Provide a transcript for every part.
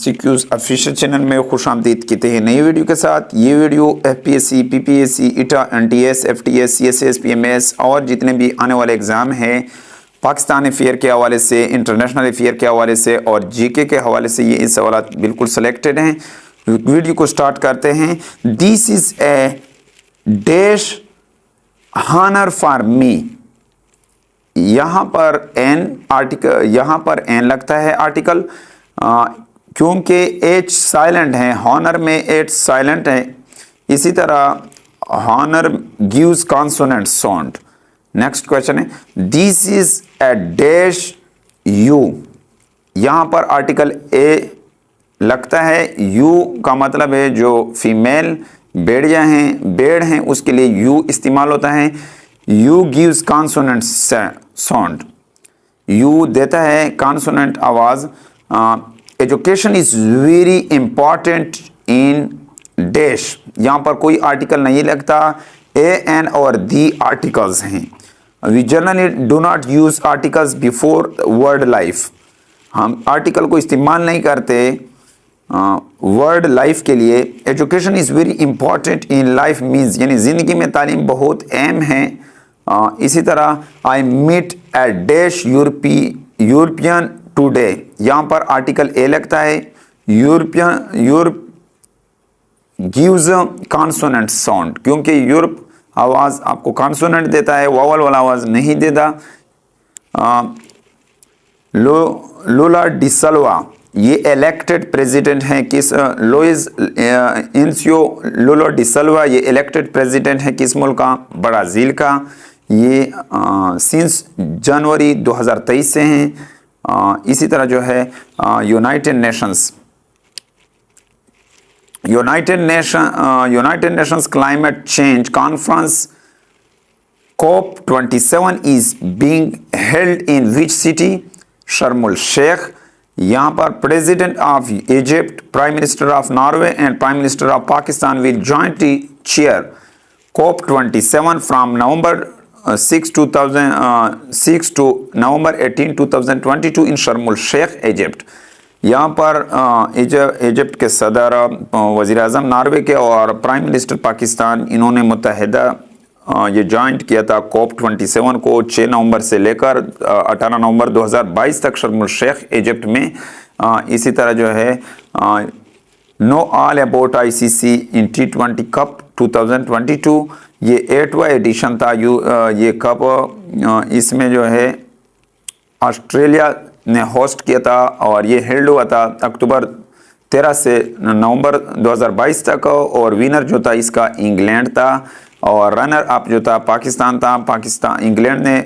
सीक्यूज official channel में खुशामदीद कहते हैं नई वीडियो के साथ। ये वीडियो एफपीएससी, पीपीएससी, ईटा, एनटीएस, एफटीएस, सीएसएस, पीएमएस और जितने भी आने वाले एग्ज़ाम हैं पाकिस्तान अफेयर के हवाले से, इंटरनेशनल अफेयर के हवाले से और जीके के हवाले से ये सवाल बिल्कुल सेलेक्टेड हैं। वीडियो को स्टार्ट करते हैं। This is a dash honor for me. यहाँ पर एन आर्टिकल, यहाँ पर एन लगता है आर्टिकल, क्योंकि एच साइलेंट है, हॉनर में एच साइलेंट है। इसी तरह honour gives consonant sound. Next question है this is a dash U. यहाँ पर आर्टिकल ए लगता है। यू का मतलब है जो फीमेल भेड़िया हैं, भेड़ हैं, उसके लिए यू इस्तेमाल होता है। U gives consonant sound. U देता है कॉन्सोनेंट आवाज। Education is very important in dash. यहाँ पर कोई आर्टिकल नहीं लगता, ए एन और दी आर्टिकल्स हैं। We generally do not use articles before word life. हम आर्टिकल को इस्तेमाल नहीं करते वर्ड लाइफ के लिए। Education is very important in life means यानी ज़िंदगी में तालीम बहुत अहम है। इसी तरह I meet a dash European today. यहाँ पर आर्टिकल ए लगता है। यूरोप गिव्स कॉन्सोनेंट साउंड, क्योंकि यूरोप आवाज़ आपको कॉन्सोनेंट देता है, वावल वाला आवाज़ नहीं देता। लूला डिसल्वा ये इलेक्टेड प्रेसिडेंट हैं किस, लुइस इनासियो लूला डिसल्वा ये इलेक्टेड प्रेसिडेंट है किस मुल्क का? ब्राज़ील का। ये सिंस जनवरी 2023 से हैं। इसी तरह जो है United Nations climate change conference COP27 is being held in which city? Sharm el Sheikh. यहाँ पर president of Egypt, prime minister of Norway and prime minister of Pakistan will jointly chair COP27 from November 6 to November 18, 2022 in Sharm el Sheikh Egypt. यहाँ पर Egypt के सदर, वज़ीर-ए-आज़म Norway के और prime minister Pakistan, इन्होंने मुत्तहिदा ये जॉइंट किया था COP27 को 6 नवंबर से लेकर 18 नवंबर 2022 तक शर्मुल शेख इजिप्ट में। इसी तरह जो है know all about ICC in T20 cup 2022 ये 8वां एडिशन था। ये कप इसमें जो है ऑस्ट्रेलिया ने होस्ट किया था और ये हेल्ड हुआ था अक्टूबर 13 से नवंबर 2022 तक। और विनर जो था इसका इंग्लैंड था और रनर अप जो था पाकिस्तान था। इंग्लैंड ने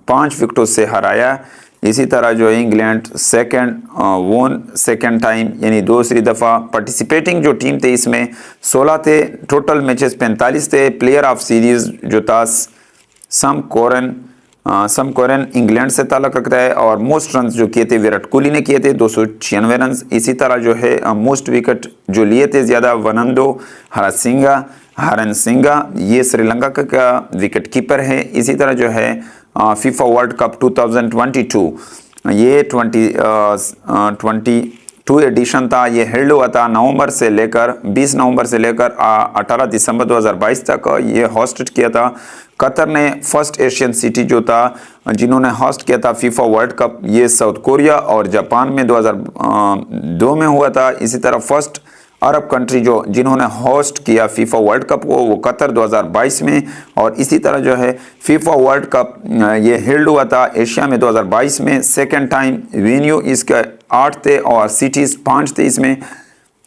5 विकेटों से हराया। इसी तरह जो है इंग्लैंड सेकेंड टाइम यानी दूसरी दफ़ा पार्टिसिपेटिंग जो टीम थे इसमें 16 थे। टोटल मैचेस 45 थे। प्लेयर ऑफ सीरीज़ जो था सम कोरेन इंग्लैंड से ताल्लुक़ रखता है और मोस्ट रन जो किए थे विराट कोहली ने किए थे 296 रन। इसी तरह जो है मोस्ट विकेट जो लिए थे ज़्यादा वनंदो हरन सिंगा ये श्रीलंका का विकेट कीपर है। इसी तरह जो है फीफा वर्ल्ड कप 2022 ये 22 एडिशन था। ये हेल्ड हुआ था 20 नवंबर से लेकर 18 दिसंबर 2022 तक। ये होस्ट किया था कतर ने। फर्स्ट एशियन सिटी जो था जिन्होंने होस्ट किया था फीफा वर्ल्ड कप ये साउथ कोरिया और जापान में 2002 में हुआ था। इसी तरह फर्स्ट अरब कंट्री जो जिन्होंने होस्ट किया फीफा वर्ल्ड कप को वो कतर 2022 में। और इसी तरह जो है फीफा वर्ल्ड कप ये हेल्ड हुआ था एशिया में 2022 में सेकेंड टाइम। वेन्यू इसका 8 थे और सिटीज़ 5 थे इसमें।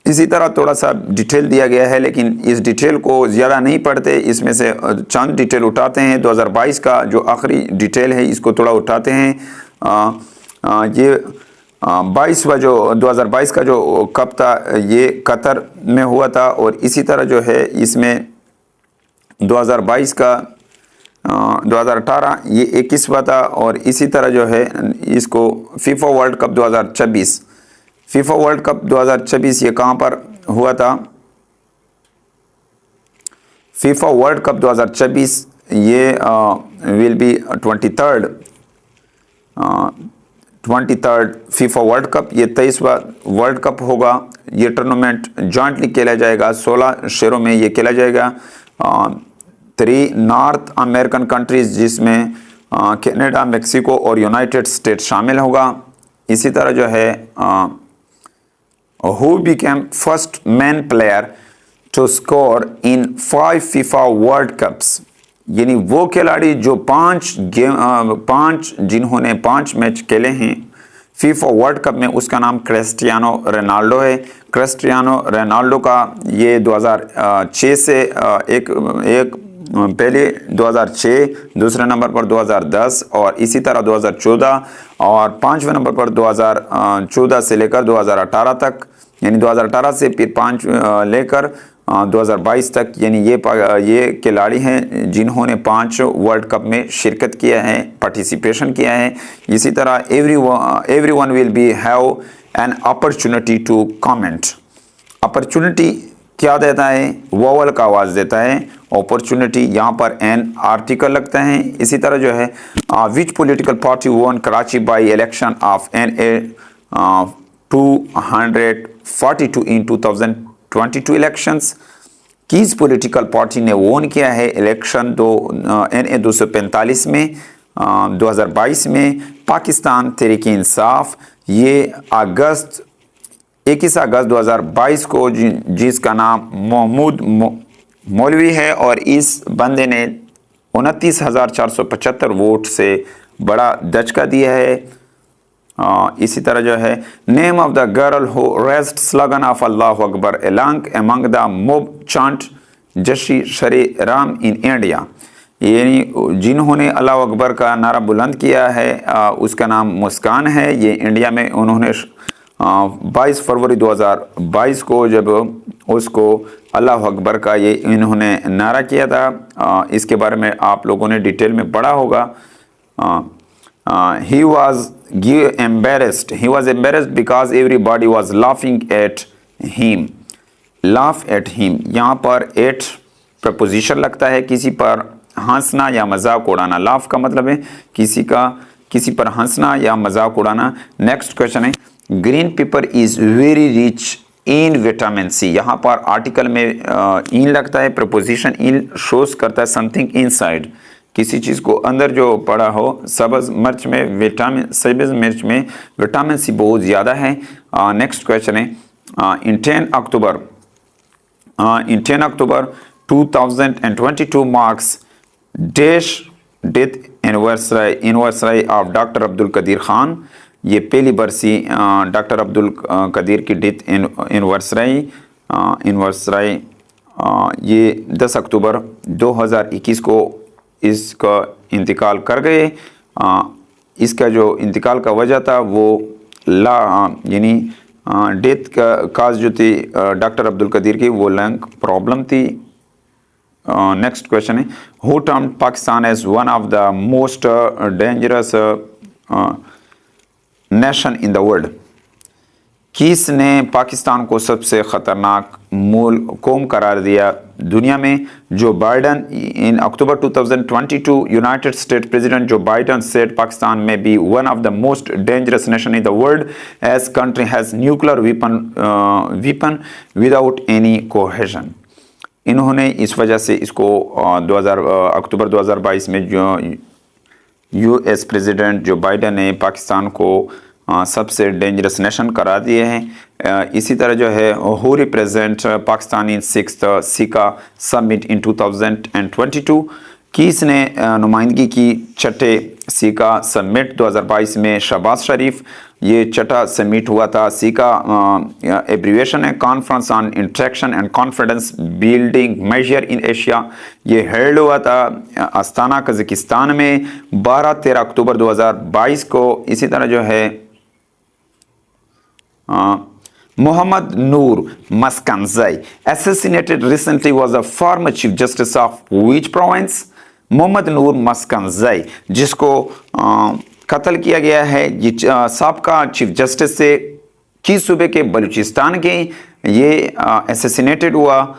इसी तरह थोड़ा सा डिटेल दिया गया है, लेकिन इस डिटेल को ज़्यादा नहीं पढ़ते, इसमें से चंद डिटेल उठाते हैं। 2022 का जो आखिरी डिटेल है इसको थोड़ा उठाते हैं। ये 2022 का जो कप था ये कतर में हुआ था। और इसी तरह जो है इसमें 2022 का 2018 ये 21वां था। और इसी तरह जो है इसको फीफा वर्ल्ड कप 2024 ये कहाँ पर हुआ था? फीफा वर्ल्ड कप 2024 ये will be 23rd FIFA world cup, ये 23वां वर्ल्ड कप होगा। ये टूर्नामेंट जॉइंटली खेला जाएगा, 16 शहरों में ये खेला जाएगा। 3 नॉर्थ अमेरिकन कंट्रीज जिसमें कनाडा, मेक्सिको और यूनाइटेड स्टेट शामिल होगा। इसी तरह जो है who became first man player to score in 5 FIFA World Cups, यानी वो खिलाड़ी जो 5 जिन्होंने 5 मैच खेले हैं फीफा वर्ल्ड कप में, उसका नाम क्रिस्टियानो रोनाल्डो है। क्रिस्टियानो रोनाल्डो का ये 2006 से एक पहले 2006, दूसरे नंबर पर 2010 और इसी तरह 2014 और 5वें नंबर पर 2014 से लेकर 2018 तक, यानी 2018 से फिर 5 लेकर 2022 तक, यानी ये खिलाड़ी हैं जिन्होंने 5 वर्ल्ड कप में शिरकत किया है, पार्टिसिपेशन किया है। इसी तरह everyone will be have an opportunity to comment. Opportunity क्या देता है? वोवल का आवाज़ देता है। अपॉर्चुनिटी यहाँ पर एन आर्टिकल लगता है। इसी तरह जो है which political party won Karachi by election of NA 242 in 2022 elections. किस पॉलिटिकल पार्टी ने वोन किया है इलेक्शन NA 245 में 2022 में? पाकिस्तान तहरीक इंसाफ। ये 21 अगस्त 2022 को जिसका नाम महमूद मौलवी है और इस बंदे ने 29,475 वोट से बड़ा दचका दिया है। इसी तरह जो है name of the girl who raised slogan of Allah Akbar among the mob chant जशी शरे राम इन इंडिया, यानी जिन्होंने अल्लाह अकबर का नारा बुलंद किया है उसका नाम मुस्कान है। ये इंडिया में उन्होंने 22 फरवरी 2022 को जब उसको अल्लाह अकबर का ये इन्होंने नारा किया था। इसके बारे में आप लोगों ने डिटेल में पढ़ा होगा। He was embarrassed because everybody was laughing at him. Laugh at him, यहाँ पर at प्रपोजिशन लगता है, किसी पर हंसना या मजाक उड़ाना। लाफ का मतलब है किसी पर हंसना या मजाक उड़ाना। नेक्स्ट क्वेश्चन है green paper is very rich in vitamin C. यहाँ पर आर्टिकल में इन लगता है, प्रपोजिशन इन शोज करता है समथिंग इनसाइड, किसी चीज़ को अंदर जो पड़ा हो। सब्ज़ मिर्च में विटामिन सी बहुत ज़्यादा है। नेक्स्ट क्वेश्चन है in 10 October 2022 marks dash death anniversary of doctor Abdul Qadeer Khan. ये पहली बरसी डॉक्टर अब्दुल कदीर की डेथ एनिवर्सरी ये 10 अक्टूबर 2021 को इसका इंतकाल कर गए। इसका जो इंतकाल का वजह था वो यानी डेथ का काज जो थी डॉक्टर अब्दुल कदीर की, वो लंग प्रॉब्लम थी। नेक्स्ट क्वेश्चन है who termed Pakistan as one of the most dangerous nation in the world. किसने पाकिस्तान को सबसे खतरनाक कौम करार दिया दुनिया में? Joe Biden. In October 2022 United State president Joe Biden said Pakistan may be one of the most dangerous nation in the world as country has nuclear weapon without any cohesion. इन्होंने इस वजह से इसको अक्टूबर 2022 में जो US प्रेसिडेंट जो बाइडन ने पाकिस्तान को सबसे डेंजरस नेशन करा दिए हैं। इसी तरह जो है who represent Pakistan in 6th सिका समिट इन 2022। किसने नुमाइंदगी की छठे सिका समिट 2022 में? शहबाज शरीफ। ये छठा समिट हुआ था। सिका एब्रीवेशन है conference on interaction and confidence building measure in Asia. ये हेल्ड हुआ था अस्ताना कजाकिस्तान में 12-13 अक्टूबर 2022 को। इसी तरह जो है Muhammad Noor Maskanzai assassinated recently was a former chief justice of which province? Mohammad नूर मस्कनज़ई जिसको कत्ल किया गया है ये साबका चीफ जस्टिस से किस सूबे के? बलूचिस्तान के। ये असैसिनेटेड हुआ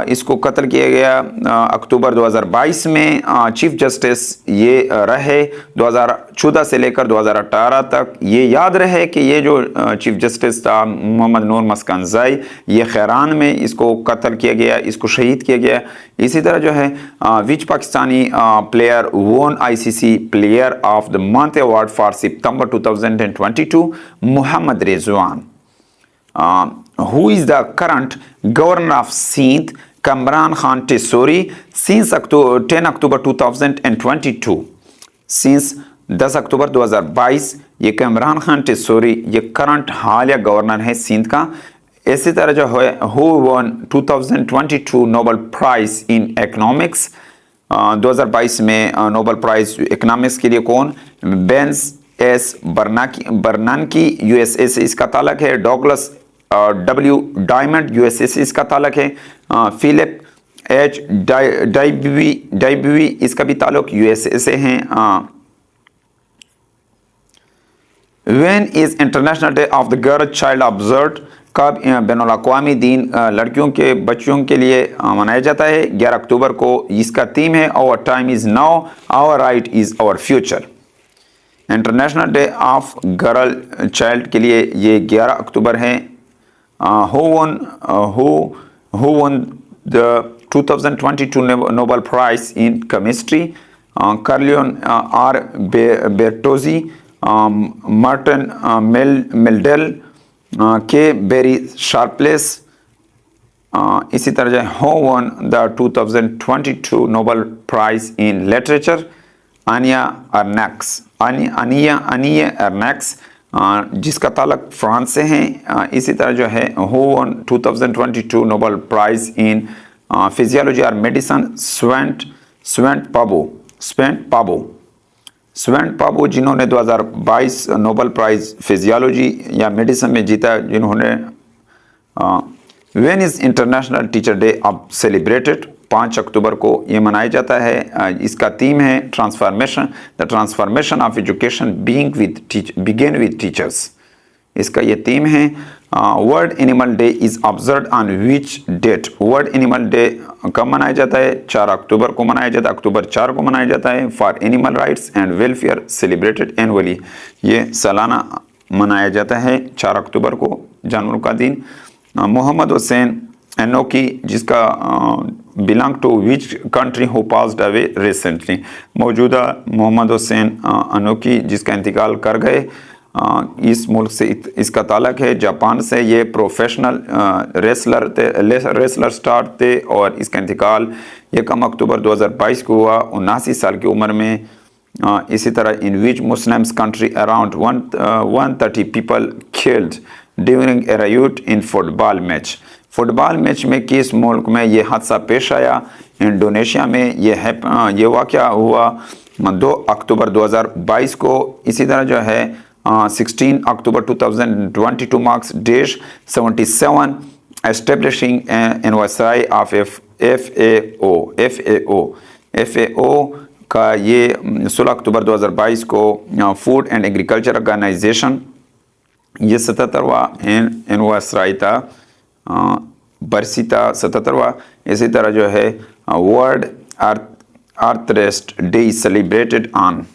इसको कत्ल किया गया अक्टूबर 2022 में। चीफ जस्टिस ये रहे 2014 से लेकर 2018 तक। ये याद रहे कि ये जो चीफ जस्टिस था मोहम्मद नूर मस्कनज़ई, ये खैरान में इसको कत्ल किया गया, इसको शहीद किया गया। इसी तरह जो है which Pakistani player won ICC player of the month award for September 2022, Mohammad Rizwan. Who is the current governor of Sindh? Kamran Khan Tesori since 10 October 2022। Since 10 October 2022 ये कमरान खान टेसोरी ये करंट हालिया गवर्नर है सिंध का। इसी तरह जो है who won 2022 Nobel prize in economics, 2022 में नोबेल प्राइज इकोनॉमिक्स के लिए कौन? बेंस एस बर्नानकी USA से इसका ताल्लुक है। डॉगलस W डायमंड USA से इसका ताल्लुक है। फिलिप H डाइबवी इसका भी ताल्लुक USA से है। When is international Day of the girl child observed? कब बैनुल अक़वामी दिन लड़कियों के बच्चियों के लिए मनाया जाता है? 11 अक्टूबर को। इसका थीम है our time is now, our right is our future. International Day of Girl Child के लिए ये 11 अक्टूबर है। Who won the 2022 Nobel Prize in Chemistry? Carleon R. Bertozzi, Martin Meldel, K. Barry Sharpless। इसी तरह Who won the 2022 Nobel Prize in Literature? Anya Arnax, जिसका ताल्लुक France से है। इसी तरह जो है Who won 2022 Nobel prize in physiology और मेडिसिन? स्वेंट पाबो जिन्होंने 2022 नोबेल प्राइज फिजियोलॉजी या मेडिसिन में जीता, जिन्होंने when is international teacher day अब सेलिब्रेटेड? 5 अक्टूबर को ये मनाया जाता है। इसका थीम है transformation, the transformation of education begin with teachers. इसका ये थीम है। World animal day is observed on which date? World animal day कब मनाया जाता है? 4 अक्टूबर को मनाया जाता है। अक्टूबर 4 को मनाया जाता है। For animal rights and welfare celebrated annually, ये सालाना मनाया जाता है 4 अक्टूबर को, जानवरों का दिन। मोहम्मद हुसैन अनोकी, जिसका belong to which country who passed away recently? मौजूदा मोहम्मद हुसैन अनोकी जिसका इंतकाल कर गए, इस मुल्क से इसका ताल्लुक है जापान से। ये प्रोफेशनल रेसलर स्टार थे और इसका इंतकाल 1 अक्टूबर 2022 को हुआ 79 साल की उम्र में। इसी तरह in which Muslims country around 130 people killed during a riot in football match? Football match में किस मुल्क में ये हादसा पेश आया? इंडोनेशिया में ये वाक़या हुआ 2 अक्टूबर 2022 को। इसी तरह जो है 16 अक्टूबर 2022 marks dash 77 establishing anniversary of FAO का ये 16 अक्टूबर 2022 को फूड एंड एग्रीकल्चर ऑर्गेनाइजेशन ये 77वां एनिवर्सरी था, बरसी था 77वां। इसी तरह जो है world arthritis day is celebrated on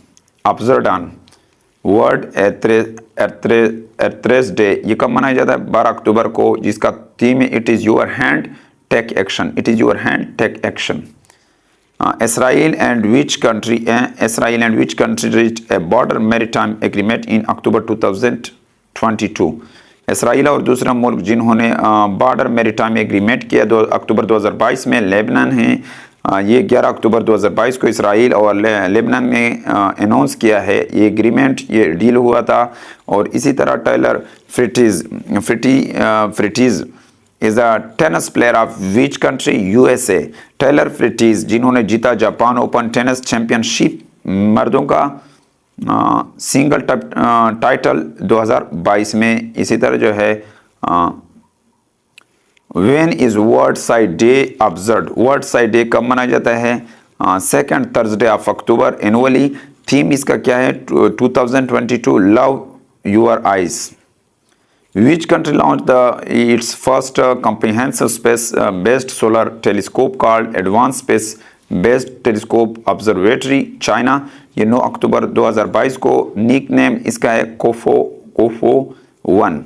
observed on world arthritis day ये कब मनाया जाता है? 12 अक्टूबर को, जिसका थीम है it is your hand take action. It is your hand take action. Israel and which country reached a border maritime agreement in October 2022? Israel और दूसरा मुल्क जिन्होंने बॉर्डर मैरीटाइम एग्रीमेंट किया 2 अक्टूबर 2022 में लेबनान है। ये 11 अक्टूबर 2022 को इसराइल और लेबनान ने अनाउंस किया है ये एग्रीमेंट, ये डील हुआ था। और इसी तरह Taylor Fritz is a tennis player of which country? USA। Taylor Fritz जिन्होंने जीता जापान ओपन टेनिस चैंपियनशिप मर्दों का सिंगल टाइटल 2022 में। इसी तरह जो है when is world side day observed? World side day कब मनाया जाता है? 2nd Thursday of October annually. Theme इसका क्या है? 2022 love your eyes. Which country launched its first comprehensive space-based solar telescope called Advanced Space-Based Telescope Observatory? China. ये 9 अक्टूबर 2022 को। Nick name इसका है कोफो 1।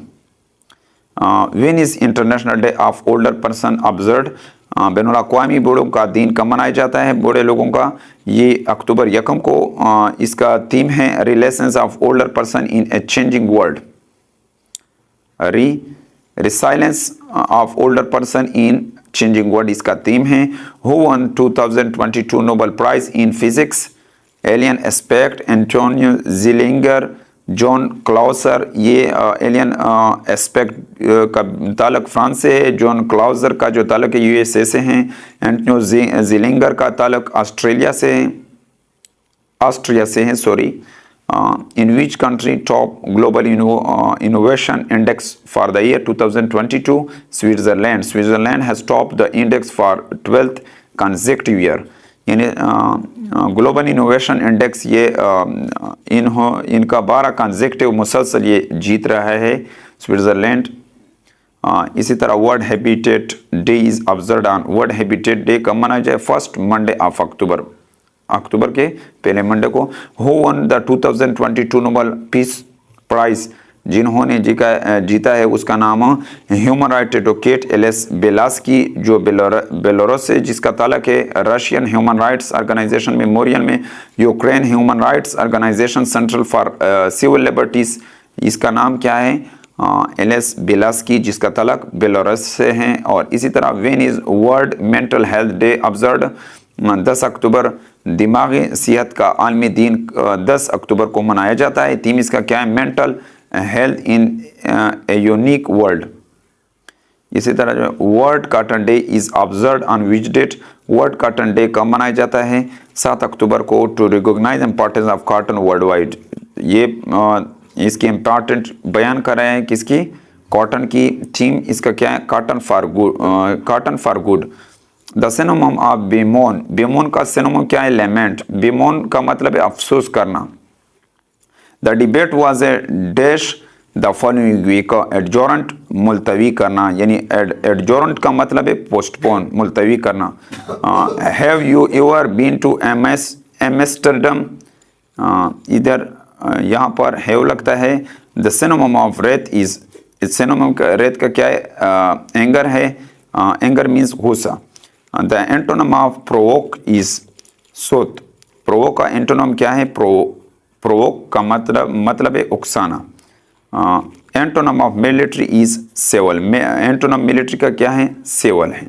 When is International Day of Older Person observed? बैनुल अक़वामी बूढ़ों का दिन कब मनाया जाता है? बूढ़े लोगों का ये अक्टूबर 1 को। इसका थीम है relations of older person in a changing world. Resilience of older person in changing world इसका थीम है। Who won 2022 Nobel prize in physics? Alain Aspect, Antonio Zeilinger, John Clauser. ये एलियन एस्पेक्ट का ताल्लुक France से है। John closure का जो ताल्लुक है यूएसए से हैं। एंटोनियो ज़िलिंगर का ताल्लुक ऑस्ट्रिया से है sorry. In which country top global innovation index for the year 2022? Switzerland. Switzerland has topped the index for 12th consecutive year. यानी ग्लोबल इनोवेशन इंडेक्स ये इनका 12 कंसेक्टिव मुसलसल ये जीत रहा है स्विट्ज़रलैंड। इसी तरह world habitat day is observed on. World habitat day कब मनाया जाए? फर्स्ट मंडे ऑफ अक्टूबर के पहले मंडे को। Who won the 2022 Nobel peace prize? जिन्होंने जीता है उसका नाम human right advocate Ales Bialiatski, जो बेलारूस से, जिसका ताल्लुक है Russian human rights organisation Memorial में, Ukraine human rights organisation Centre for Civil Liberties. इसका नाम क्या है? एलेस बेलास्की, जिसका ताल्लुक बेलारूस से है। और इसी तरह when is world mental health day observed? 10 अक्टूबर दिमागी सेहत का आलमी दिन 10 अक्टूबर को मनाया जाता है। थीम इसका क्या है? Mental health in a unique world. इसी तरह जो world cotton day is observed on which date? World cotton day कब मनाया जाता है? 7 अक्टूबर को, to recognise importance of cotton worldwide. ये इसकी इम्पोर्टेंट बयान कर रहे हैं किसकी? कॉटन की। थीम इसका क्या है? Cotton for good. The synonym of bemoan. Bemoan का सिनोनिम क्या है? लेमेंट। बेमोन का मतलब है अफसोस करना। The debate was a dash the following week. Adjournment मुलतवी करना, यानी एडजोरेंट का मतलब है पोस्टपोन, मुलतवी करना। Have you ever been to Amsterdam? इधर यहाँ पर हैव लगता है। The synonym of rage is, synonym rage का क्या है? एंगर है। एंगर मीन्स गुस्सा। The antonym of provoke is soothe. Provoke का एंटोनिम क्या है? प्रोवोक का मतलब है उकसाना। Antonym of military is सेवल। Antonym military का क्या है? सेवल है।